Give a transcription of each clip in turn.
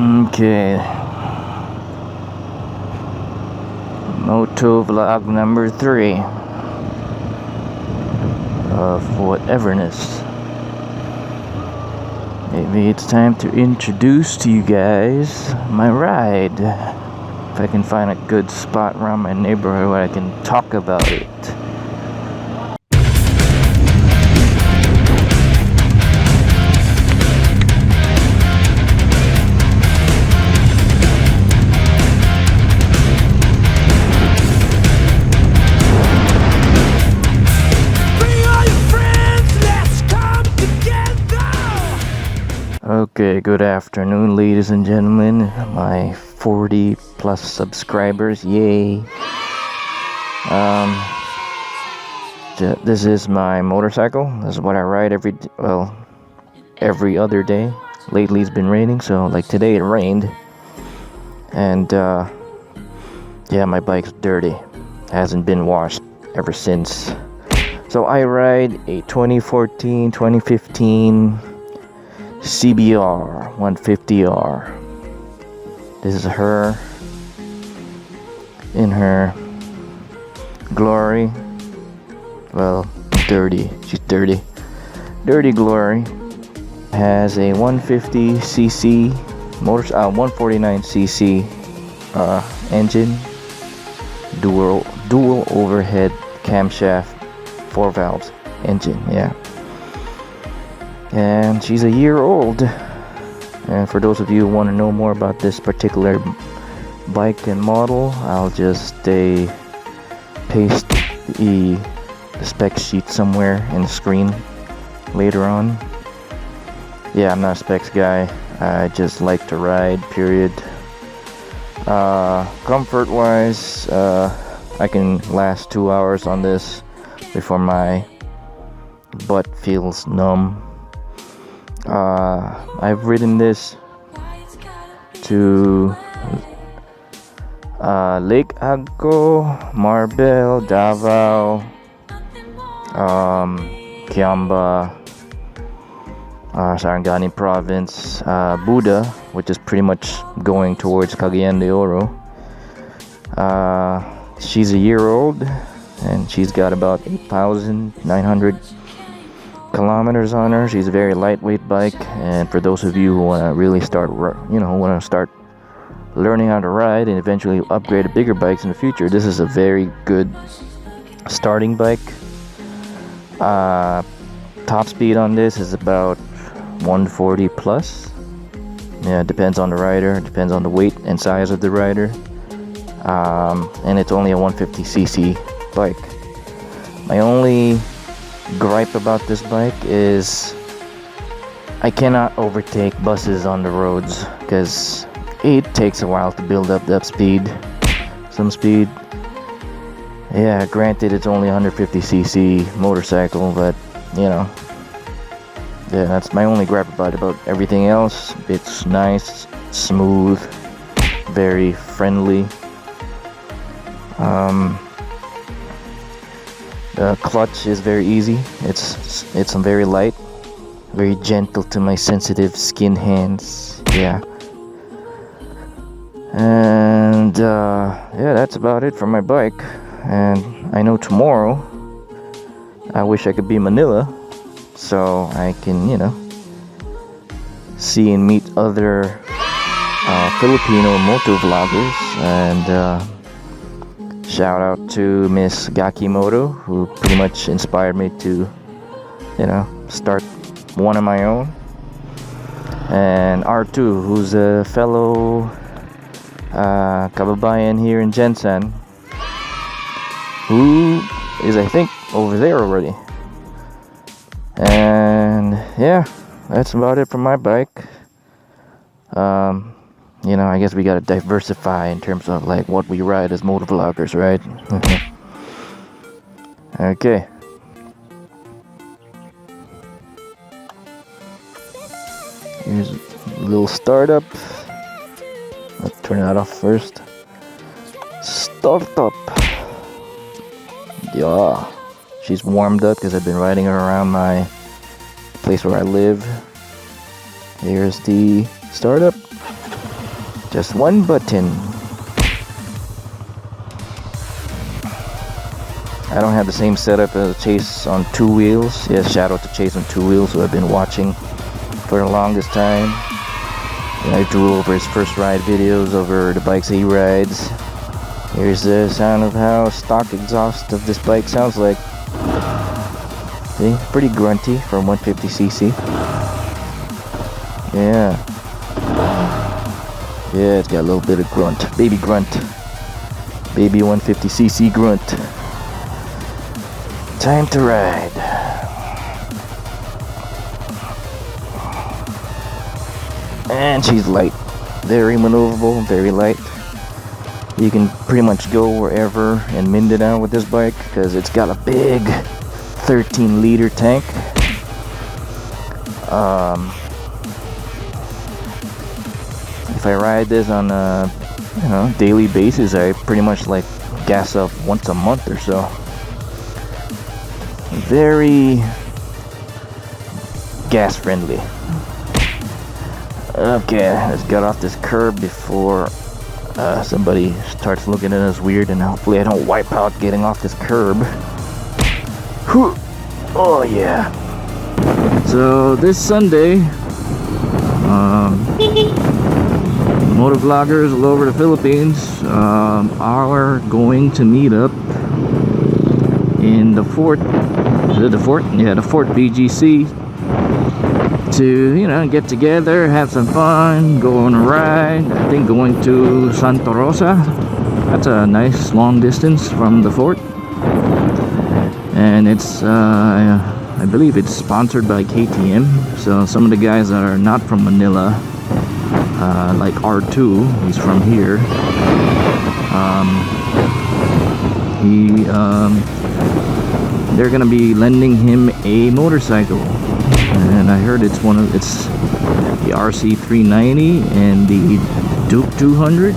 Okay. Motovlog number 3 of whateverness. Maybe it's time to introduce to you guys my ride. If I can find a good spot around my neighborhood where I can talk about it. Okay, good afternoon, ladies and gentlemen, my 40 plus subscribers, yay. This is my motorcycle. This is what I ride every other day. Lately it's been raining, so like today it rained. And yeah, my bike's dirty. Hasn't been washed ever since. So I ride a 2014-2015 CBR 150R. This is her in her glory. Well, dirty. She's dirty. Dirty glory. Has a 150cc motor, 149cc engine. Dual overhead camshaft, 4 valves engine. Yeah. And she's a year old. And for those of you who want to know more about this particular bike and model, I'll just paste the spec sheet somewhere in the screen later on. Yeah, I'm not a specs guy. I just like to ride, period. Comfort wise, I can last 2 hours on this before my butt feels numb. I've ridden this to Lake Agco, Marbel, Davao, Kiamba, Sarangani province, Buda, which is pretty much going towards Cagayan de Oro. She's a year old and she's got about 8,900 kilometers on her. She's a very lightweight bike, and for those of you who want to really start learning how to ride and eventually upgrade to bigger bikes in the future, this is a very good starting bike. Top speed on this is about 140 plus. Yeah, it depends on the rider, depends on the weight and size of the rider. And it's only a 150cc bike. My only gripe about this bike is I cannot overtake buses on the roads because it takes a while to build up that speed. Some speed. Yeah, granted it's only 150cc motorcycle, but you know, yeah, that's my only gripe about it. About everything else, it's nice, smooth, very friendly. The clutch is very easy. It's very light, very gentle to my sensitive skin hands. Yeah. And yeah, that's about it for my bike. And I know tomorrow I wish I could be in Manila so I can, see and meet other Filipino Motovloggers. And shout out to Miss Gakimoto, who pretty much inspired me to, start one of my own. And R2, who's a fellow kababayan here in Jensen, who is, I think, over there already. And yeah, that's about it for my bike. I guess we gotta diversify in terms of like what we ride as motovloggers, right? Okay. Here's a little startup. Let's turn that off first. Startup. Yeah. She's warmed up because I've been riding her around my place where I live. Here's the startup. Just one button. I don't have the same setup as Chase on Two Wheels. Yes, shout out to Chase on Two Wheels, who I've been watching for the longest time. And I drew over his first ride videos over the bikes he rides. Here's the sound of how stock exhaust of this bike sounds like. See, pretty grunty for 150cc. Yeah. Yeah, it's got a little bit of grunt. Baby grunt. Baby 150cc grunt. Time to ride. And she's light. Very maneuverable, very light. You can pretty much go wherever in Mindanao with this bike because it's got a big 13-liter tank. If I ride this on a daily basis, I pretty much like gas up once a month or so. Very gas friendly. Okay, let's get off this curb before somebody starts looking at us weird, and hopefully I don't wipe out getting off this curb. Whew. Oh yeah. So this Sunday, motovloggers all over the Philippines are going to meet up in the fort. Is it the fort? Yeah, the Fort BGC, to get together, have some fun, go on a ride. I think going to Santa Rosa. That's a nice long distance from the fort, and it's I believe it's sponsored by KTM. So some of the guys that are not from Manila, like R2, he's from here. They're gonna be lending him a motorcycle, and I heard it's the RC 390 and the Duke 200.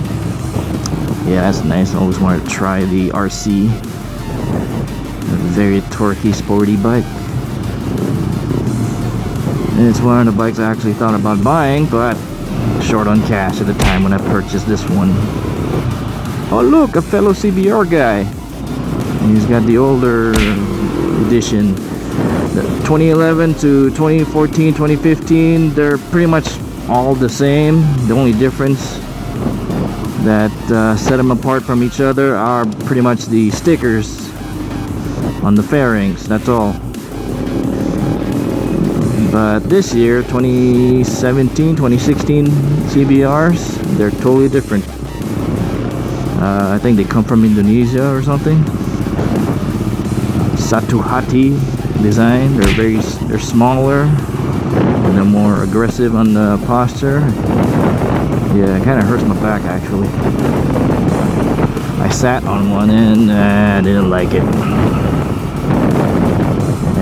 Yeah, that's nice. I always wanted to try the RC. A very torquey, sporty bike. And it's one of the bikes I actually thought about buying, but short on cash at the time when I purchased this one. Oh look, a fellow CBR guy. And he's got the older edition. The 2011 to 2014, 2015, they're pretty much all the same. The only difference that set them apart from each other are pretty much the stickers on the fairings. That's all. But this year, 2017, 2016 CBRs, they're totally different. I think they come from Indonesia or something. Satu Hati design. They're smaller and they're more aggressive on the posture. Yeah, it kind of hurts my back actually. I sat on one and I didn't like it.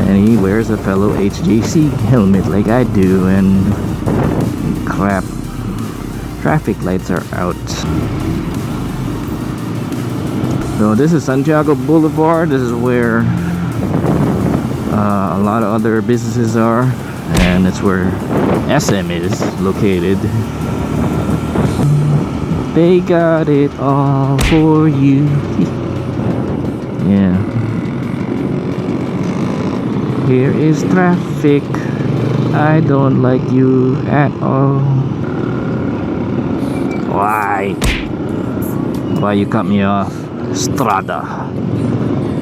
And he wears a fellow HJC helmet like I do, and crap, traffic lights are out. So this is Santiago Boulevard. This is where a lot of other businesses are, and it's where SM is located. They got it all for you. Yeah. Here is traffic. I don't like you at all. Why? Why you cut me off? Strada.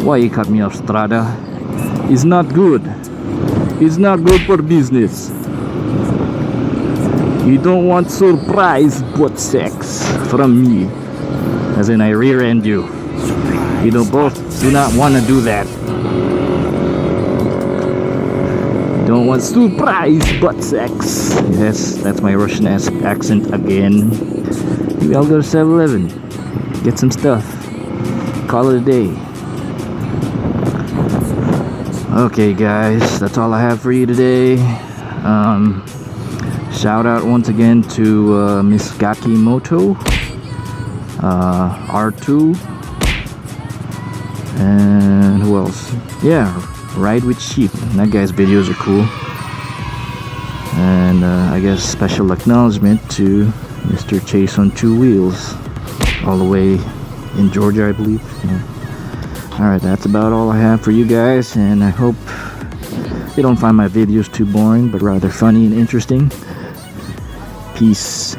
Why you cut me off, Strada? It's not good. It's not good for business. You don't want surprise butt sex from me. As in, I rear end you. You don't both do not want to do that. Don't want surprise butt sex. Yes, that's my Russian accent again. Maybe I'll go to 7-Eleven, get some stuff, call it a day. Okay guys, that's all I have for you today. Shout out once again to Miss Gaki Moto, R2, and who else? Yeah, Ride with Sheep. That guy's videos are cool. And I guess special acknowledgement to Mr. Chase on Two Wheels, all the way in Georgia, I believe. Yeah. Alright, that's about all I have for you guys, and I hope you don't find my videos too boring, but rather funny and interesting. Peace.